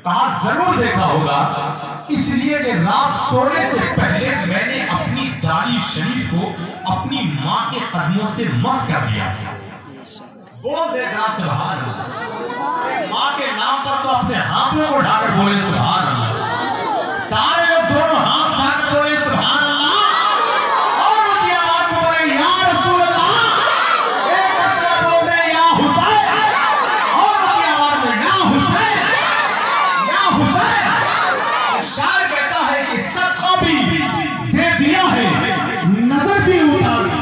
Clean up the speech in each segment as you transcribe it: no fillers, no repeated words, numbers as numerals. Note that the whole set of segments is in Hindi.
कहा जरूर देखा होगा, इसलिए कि रात सोने से पहले मैंने अपनी दाढ़ी शरीफ को अपनी माँ के कदमों से मस कर दिया। बोल दे जरा सुभान अल्लाह। माँ के नाम पर तो अपने हाथों को उठाकर बोले सुभान अल्लाह। सारे लोग दोनों हाथ उठाकर बोले सुभान अल्लाह और ऊंची आवाज में बोले या रसूल अल्लाह। एक बच्चा बोल रहे या हुसैन और ऊंची आवाज में या हुसैन या हुसैन। शायर कहता है कि सदका भी दे दिया है, नजर भी उतार दी।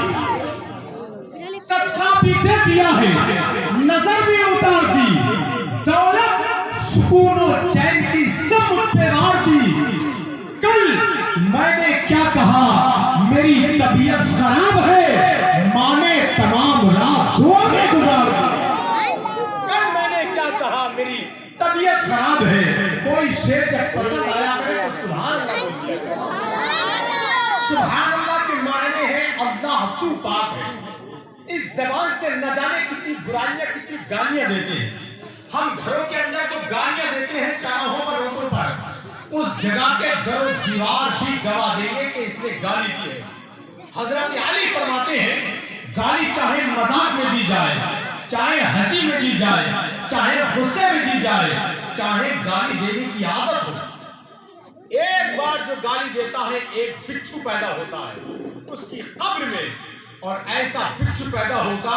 सदका भी दे दिया है, नजर भी उतार दी। दौलत सुकून और चैन की सब मुझे मार दी। कल मैंने क्या कहा, मेरी तबीयत खराब है, माँ ने तमाम रात दुआ में गुजार दी। कल मैंने क्या कहा, मेरी तबीयत खराब है। कोई शेर जब पसंद आया करे तो सुभान अल्लाह। सुभान अल्लाह के मायने हैं अल्लाह तू पाक है। इस जबान से न जाने कितनी बुराइयां, कितनी गालियां देते हैं। हम घरों के अंदर जो गालियां देते हैं चौराहों पर, रोडों पर, उस जगह के दर दीवार भी गवाह देंगे कि इसने गाली दी है। हजरत अली फरमाते हैं गाली चाहे मजाक में दी जाए, चाहे हंसी में दी जाए, चाहे गुस्से में दी जाए, चाहे गाली देने की आदत हो, एक बार जो गाली देता है एक बिच्छू पैदा होता है उसकी कब्र में। और ऐसा बिच्छू पैदा होगा,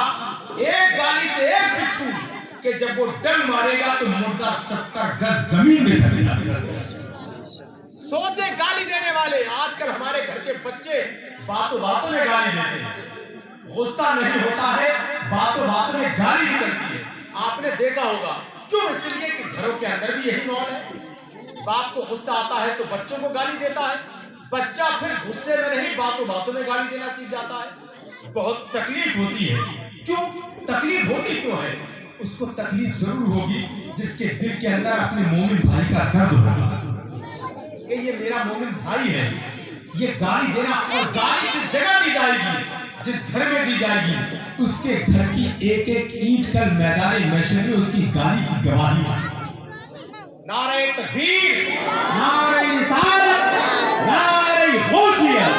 एक गाली से एक बिच्छू, कि जब वो डंग मारेगा तो मुर्दा 70 गज जमीन में गिर जाएगा। सोचे गाली देने वाले, आजकल हमारे घर के बच्चे बातों बातों में गाली देते हैं। गुस्सा नहीं होता है, बातों बातों में गाली निकलती है। आपने देखा होगा, क्यों? इसलिए कि घरों के अंदर भी यही माहौल है। बाप को गुस्सा आता है तो बच्चों को गाली देता है, बच्चा फिर गुस्से में नहीं बातों बातों में गाली देना सीख जाता है। बहुत तकलीफ होती है। क्यों तकलीफ होती क्यों है? उसको तकलीफ जरूर होगी जिसके दिल के अंदर अपने मोमिन भाई का दर्द होगा कि ये मेरा मोमिन भाई है। ये गाली देना, और गाली जिस जगह दी जाएगी, जिस घर में दी जाएगी, उसके घर की एक एक ईंट कल मैदान महशर में उसकी गाली की गवाही है। नारे तकबीर, नारे रिसालत, नारे गौसियत,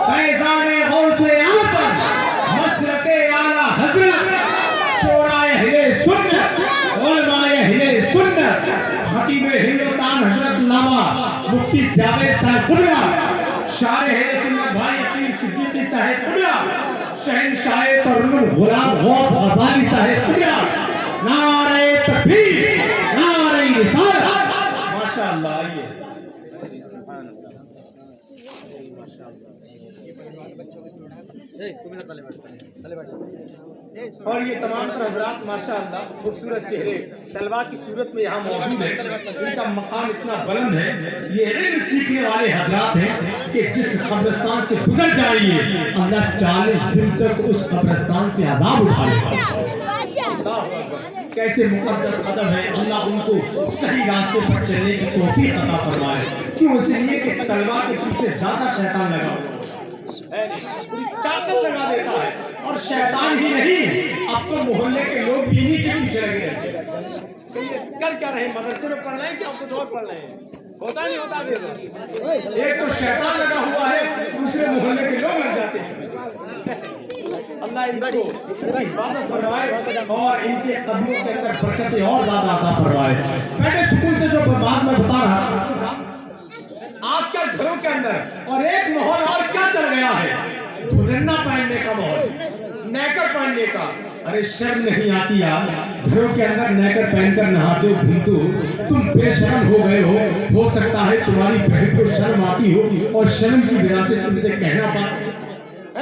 फैज़ाने गौसे आज़म, मशरक़े आला हज़रत, शोराए अहले सुन्नत, उलमाए अहले सुन्नत, खतीबे हिंदुस्तान हज़रत लामा मुफ्ती जावेद साहब कुबरा, शायर अहले सुन्नत भाई अकील सिद्दीकी साहब कुबरा, शहंशाह तरुल गुलाम गौस गज़ाली साहब कुबरा। नारे तकबीर, नारे रिसालत, माशाअल्लाह। आइए और ये तमाम तर हजरात माशाअल्लाह खूबसूरत चेहरे तलबा की सूरत में यहाँ मौजूद है। इनका मकाम इतना बुलंद है, ये इल्म सीखने वाले हजरात हैं कि जिस कब्रिस्तान से गुजर जाइए अल्लाह 40 दिन तक उस कब्रिस्तान से अजाब उठा लेगा। कैसे मुकद्दस कदम है, अल्लाह उनको सही रास्ते पर चलने की तौफीक अता फरमाए। क्यों? इसलिए कि तलबा के पीछे ज्यादा शैतान लगा है, पूरी ताकत लगा देता है। और शैतान ही नहीं, अब तो मोहल्ले के लोग भी इन्हीं के पीछे लगे रहते हैं। कर क्या रहे, मदरसे में पढ़ रहे हैं कि आप कुछ और पढ़ रहे हैं? होता नहीं होता देगा। एक तो शैतान लगा हुआ है, दूसरे मोहल्ले के लोग लग जाते हैं। अल्लाह इनको हिफाजत फरमाए और इनके कदमों के अंदर बरकतें और ज्यादा अता फरमाए। मैंने सुकून से जो बात में बता रहा था, आजकल घरों के अंदर और एक माहौल और क्या चल गया है, धुरन्ना पहनने का माहौल, नेकर पहनने का। अरे शर्म नहीं आती यार, घरों के अंदर नेकर पहनकर नहाते हो, घूमते हो, तुम बेशर्म हो गए हो सकता है तुम्हारी बहन को शर्म आती हो और शर्म की वजह से तुमसे कहना पड़ा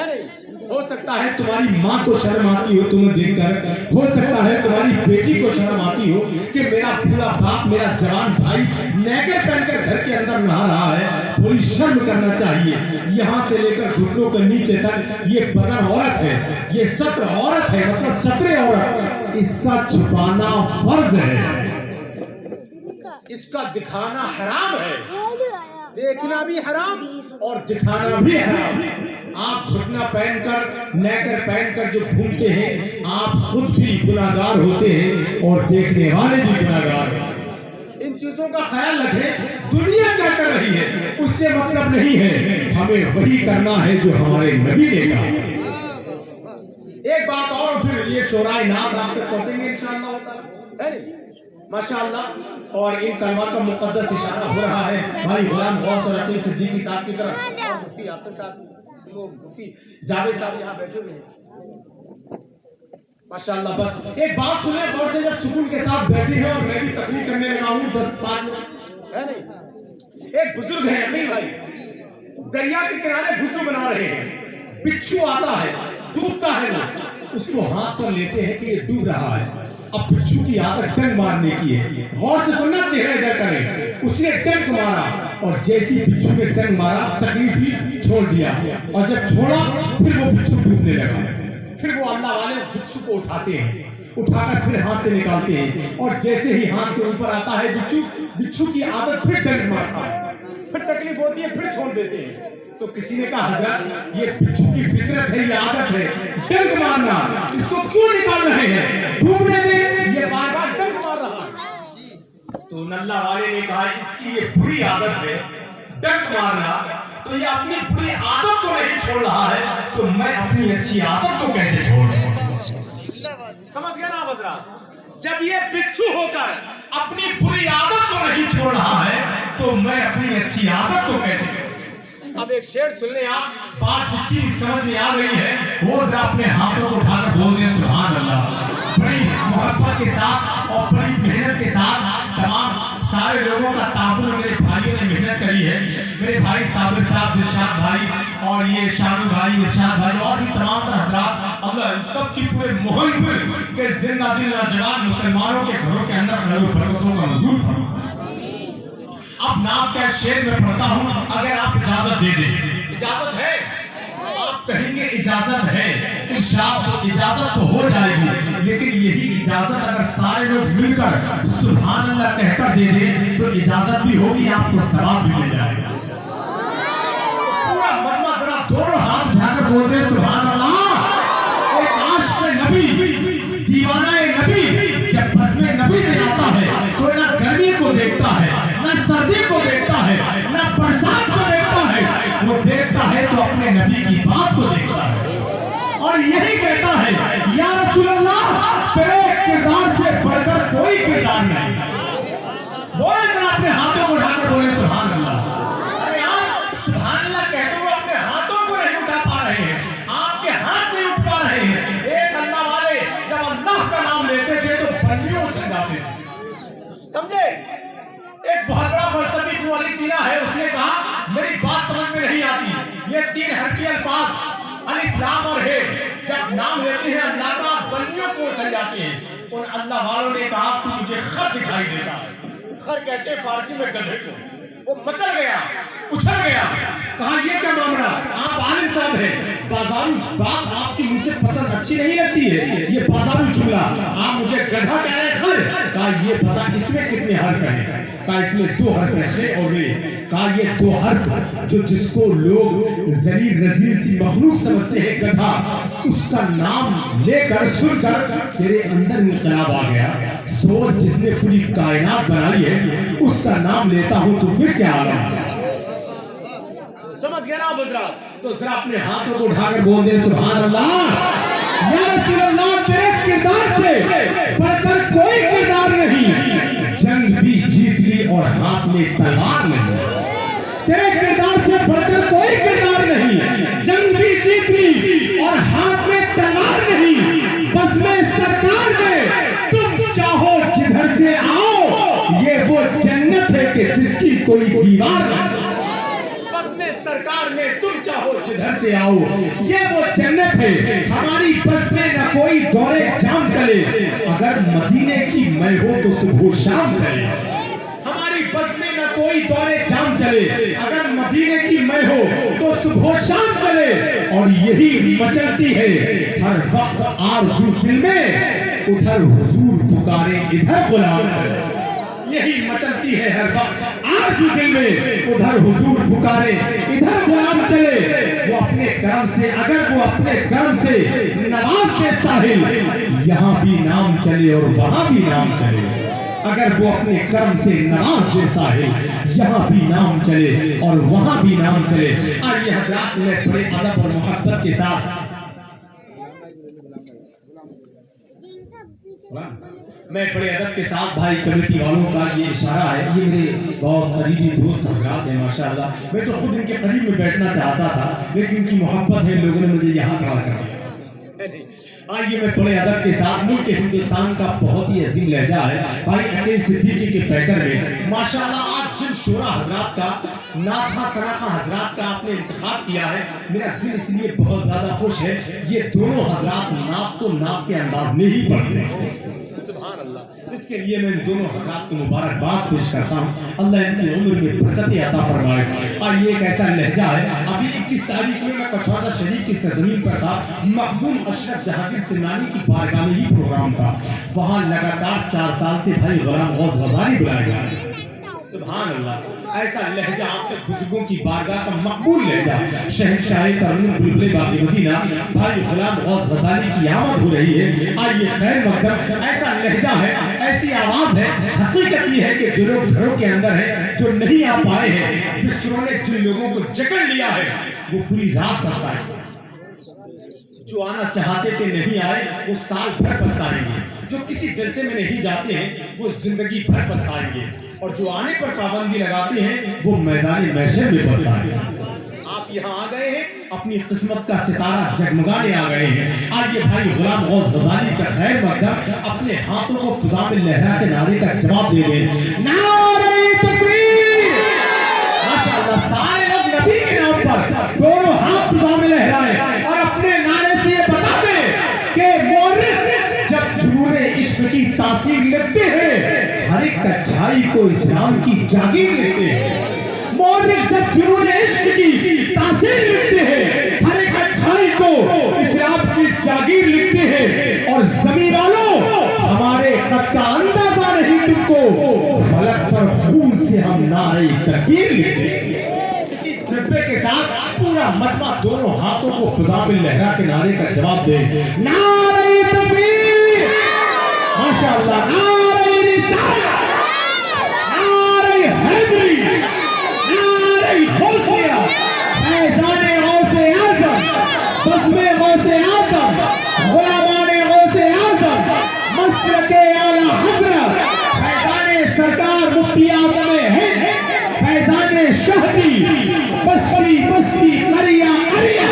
है। हो सकता है तुम्हारी माँ को शर्म आती हो तुम्हें देखकर, हो सकता है तुम्हारी बेटी को शर्म आती हो कि मेरा पूरा बाप, मेरा जवान भाई नेकर पहनकर घर के अंदर नहा रहा है। थोड़ी शर्म करना चाहिए। यहाँ से लेकर घुटनों के नीचे तक ये बदन औरत है, ये सत्र औरत है, मतलब सत्रे औरत। इसका छुपाना फर्ज है, इसका दिखाना हराम है, देखना भी हराम और दिखाना भी हराम। आप घुटना पहनकर, नेकर पहनकर जो घूमते हैं, आप खुद भी गुनाहगार होते हैं और देखने वाले भी गुनाहगार हैं। इन चीजों का ख्याल रखें, दुनिया क्या कर रही है उससे मतलब नहीं है, हमें वही करना है जो हमारे नबी ने कहा। एक बात और, फिर ये शोराए नाम आप तक पहुंचेंगे इंशाअल्लाह ताला, है नहीं? माशाअल्लाह। और इन कलमा का मुकद्दस इशारा हो रहा है भाई गुलाम गौस और अकील सिद्दीकी साहब की तरफ। मुफ्ती आपके साथ वो मुफ्ती जावेद साहब यहाँ बैठे हुए हैं माशाअल्लाह। बस एक बात सुने गौर से, जब सुकून के साथ बैठे हैं और मैं भी तकलीफ करने लगा हूँ 10-5 मिनट, है नहीं? एक बुजुर्ग है अकील भाई, दरिया के किनारे बुजुर्ग बना रहे हैं, बिच्छू आता है, डूबता है ना, उसको हाथ पर लेते हैं कि ये डूब रहा है। अब बिच्छू की आदत डंक मारने की है, गौर से सुनना, चेहरा इधर करें। उसने डंक मारा और जैसी बिच्छू ने डंक मारा तकलीफ ही छोड़ दिया, और जब छोड़ा फिर वो बिच्छू डूबने लगा। फिर वो अल्लाह वाले उस बिच्छू को उठाते हैं, उठाकर फिर हाथ से निकालते हैं, और जैसे ही हाथ से ऊपर आता है बिच्छू, बिच्छू की आदत फिर डंक मारता है, फिर तकलीफ होती है, फिर छोड़ देते हैं। तो किसी ने कहा हज़रत ये बिच्छू की फितरत है, ये आदत है डंक मारना, इसको क्यों निकाल रहे हैं? डूबने दे, ये बार-बार डंक मार रहा है। तो नल्ला वाले ने कहा इसकी ये बुरी आदत है डंक मारना, तो ये अपनी बुरी आदत को नहीं छोड़ रहा है, तो मैं अपनी अच्छी आदत को कैसे छोड़ दूं? समझ गया ना बजरा? जब ये बिच्छू होकर अपनी बुरी आदत को नहीं छोड़ रहा है, तो मैं अपनी अच्छी आदत को कैसे छोड़? अब एक शेर सुन ले आप, बात जिसकी भी समझ में आ रही है वो जरा अपने हाथों को उठाकर बोल दे सुभान अल्लाह। बड़ी मोहब्बत के साथ और बड़ी मेहनत के साथ तमाम सारे लोगों का ताबुन मेरे भाइयों ने मेहनत करी है। मेरे भाई साबिर साहब, इरशाद भाई, और ये शानू भाई, इरशाद भाई, और भी तमाम हजरात, अल्लाह सब की पूरे मुल्क के जिंदा दिल नौजवान मुसलमानों के घरों के अंदर खैर बरकतों का नज़ूर फरमा। अब नाम का शेर में पढ़ता हूं, अगर आप इजाजत दे दें। इजाजत है? आप कहेंगे इजाजत है, इरशाद तो इजाजत तो हो जाएगी, लेकिन यही इजाजत अगर सारे लोग मिलकर सुभान अल्लाह कहकर दे दें तो इजाजत भी होगी, आपको सवाब भी मिल जाएगा। पूरा मजमा जरा दोनों हाथ उठाकर बोल दे सुभान अल्लाह। एक आशिक़ नबी, दीवाना नबी जब बज़्म नबी में आता है तो ना गर्मी को देखता है, ना सर्दी को देखता है, ना बरसात को देखता है, वो देखता है तो अपने नबी की बात को देखता है, और यही कहता है या रसूल अल्लाह तेरे किरदार से बढ़कर कोई किरदार नहीं। बोले जरा अपने हाथों को उठाकर बोले सुभान अल्लाह। अरे आप सुभान अल्लाह कहते हुए अपने हाथों को नहीं उठा पा रहे हैं, आपके हाथ नहीं उठ पा रहे हैं। एक अल्लाह वाले जब अल्लाह का नाम लेते थे तो बंदियों उछल जाते थे, समझे? एक बहुत बड़ा फलसफी अली सीना है, उसने कहा मेरी बात समझ में नहीं आती, ये 3 हरफी अल्फाज अलिफ लाम और हे जब नाम लेते हैं अल्लाह का, बंदियों को उछल जाते हैं। उन अल्लाह वालों ने कहा तू मुझे खर दिखाई देता है। खर कहते हैं फारसी में गधे को। वो मचल गया, उछल गया, कहा ये क्या मामला, आप आलिम साहब हैं, बाजारू बात आपकी मुझसे पसंद अच्छी नहीं लगती है, ये बाजारू जुमला, आप मुझे गधा कह रहे खर। कहा ये पता इसमें कितने हर्फ हैं? कहा इसमें 2 हर्फ है और रे। कहा ये 2 हर्फ जो जिसको लोग जलील नजीर सी मखलूक समझते हैं गधा, उसका नाम लेकर सुनकर तेरे अंदर इंकलाब आ गया। सोच जिसने पूरी कायनात बनाई है उसका नाम लेता हूं तो फिर क्या आलम। समझ गया ना हजरात? तो जरा अपने हाथों को उठाकर बोल दे सुभान अल्लाह। या रसूल अल्लाह तेरे किरदार से बढ़कर कोई किरदार नहीं, जंग भी जीत ली और हाथ में तलवार नहीं। तेरे किरदार से बढ़कर कोई किरदार नहीं, जंग भी जीत ली और हाथ में तलवार नहीं। बस में सरकार में तुम चाहो जिधर से आओ, ये वो जन्नत है कि जिसकी कोई दीवार नहीं। सरकार में तुम चाहो जिधर से आओ, ये वो जन्नत है। हमारी बस में न कोई दौरे जाम चले, अगर मदीने की मैं हो तो सुबह शाम चले। हमारी बस में न कोई दौरे जाम चले, अगर मदीने की मैं हो तो सुबह शाम चले। और यही मचलती है हर वक्त आरज़ू दिल में, उधर हुजूर पुकारे इधर गुलाम चले। यही मचलती है हर वक्त आरज़ू दिल में, उधर हुजूर पुकारे इधर गुलाम चले। वो अपने कर्म से, अगर वो अपने कर्म से नवाज के साहिल, यहाँ भी नाम चले और वहां भी नाम चले। अगर वो अपने कर्म से नाराज दे साहिल, यहाँ भी नाम चले और वहाँ भी नाम चले। आइए हजरात, मैं बड़े अदब और मोहब्बत के साथ मैं बड़े अदब के साथ भाई कमेटी वालों का ये इशारा है, ये मेरे बहुत करीबी दोस्त हजरात हैं माशाअल्लाह। मैं तो खुद इनके करीब में बैठना चाहता था, लेकिन इनकी मोहब्बत है, लोगों ने मुझे यहाँ खड़ा कर दिया। आइए मैं बड़े अदब के साथ, मुल्क हिंदुस्तान का बहुत ही अजीम लहजा है भाई अकील सिद्दीकी के फैकर में माशाअल्लाह। आज जिन शोरा हजरात का, नाथा सराखा हजरात का आपने इंतखाब किया है, मेरा दिल इसलिए बहुत ज्यादा खुश है। ये दोनों हजरात नात को नात के अंदाज में ही पढ़ते हैं, सुभान अल्लाह। इसके लिए मैं इन दोनों हजरात को मुबारकबाद पेश करता हूँ, अल्लाह इनकी उम्र में बरकत अता फरमाए। आइए एक ऐसा लहजा है, अभी 21 तारीख में मैं कछौजा शरीफ की सरजमीन पर था, मखदूम अशरफ जहांगीर सिंनानी की बारगाह में ही प्रोग्राम था। वहाँ लगातार 4 साल से भाई गुलाम गौस गजाली बुलाए गए, सुभान अल्लाह। ऐसा लहजा आप तक बुजुर्गों की बारगाह का मकबूल लहजा, शहंशाह तरन्नुम बुलबुले बाक़ी मदीना भाई गुलाम गौस गजाली की आमद हो रही है। आइए खैर मकदम, ऐसा लहजा है, ऐसी आवाज है। हकीकत ये है कि जो लोग घरों के अंदर हैं, जो नहीं आ पाए हैं, बिस्तरों ने जिन लोगों को जकड़ लिया है, वो पूरी रात पछताएंगे। जो आना चाहते थे नहीं आए, वो साल भर पछताएंगे। जो किसी जलसे में नहीं जाते हैं, वो जिंदगी भर पछताएंगे। और जो आने पर पाबंदी लगाते हैं, वो मैदान महशर में पछताएंगे। आप यहाँ आ गए हैं, अपनी किस्मत का सितारा जगमगाने आ गए हैं। आज ये भाई गुलाम गौस गजाली का खैर मकदम अपने हाथों को फिजा में लहरा के नारे का जवाब दे दें, नारे तकबीर। माशाअल्लाह, सारे लोग नबी के नाम पर दोनों हाथ फिजा में लहराएं और अपने नारे से ये बता दें कि मोरिस जब जुनून इश्क की तासीर लेते हैं, हर एक अच्छाई को इस्लाम की जागीर लेते हैं। मोरिस जब जुनून इश्क की तासीर लिखते हैं, हर एक अच्छाई को इस्लाम की जागीर लिखते हैं। और ज़मीन वालों, हमारे कद का अंदाजा नहीं तुमको, फलक पर खून से हम नारे तकबीर लिखते हैं। इसी जज्बे के साथ पूरा मजमा दोनों हाथों को फिजा में लहरा के नारे का जवाब दे, नारे तकबीर। माशाअल्लाह, नारे रिसालत, नारे हैदरी, नारे गौसिया, फैज़ाने गौसे आज़म, बज़्मे गौसे आज़म, गुलामाने गौसे आज़म, मशरक़े आला हज़रत, फैज़ाने सरकार मुफ्ती आज़म हिंद, फैज़ाने शाहजी, बस्ती बस्ती करिया करिया,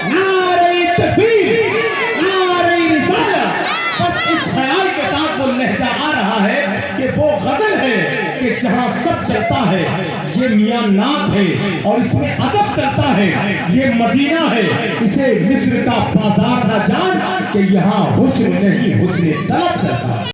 नारे तकबीर, नारे रिसालत। बस इस ख्याल के साथ वो लहजा आ रहा है कि वो गजल है कि जहाँ सब चलता है, ये मियां नाथ है, और इसमें अदब चलता है, ये मदीना है। इसे मिस्र का बाजार न जान कि यहाँ हुस्न नहीं, हुस्न तलब चलता है।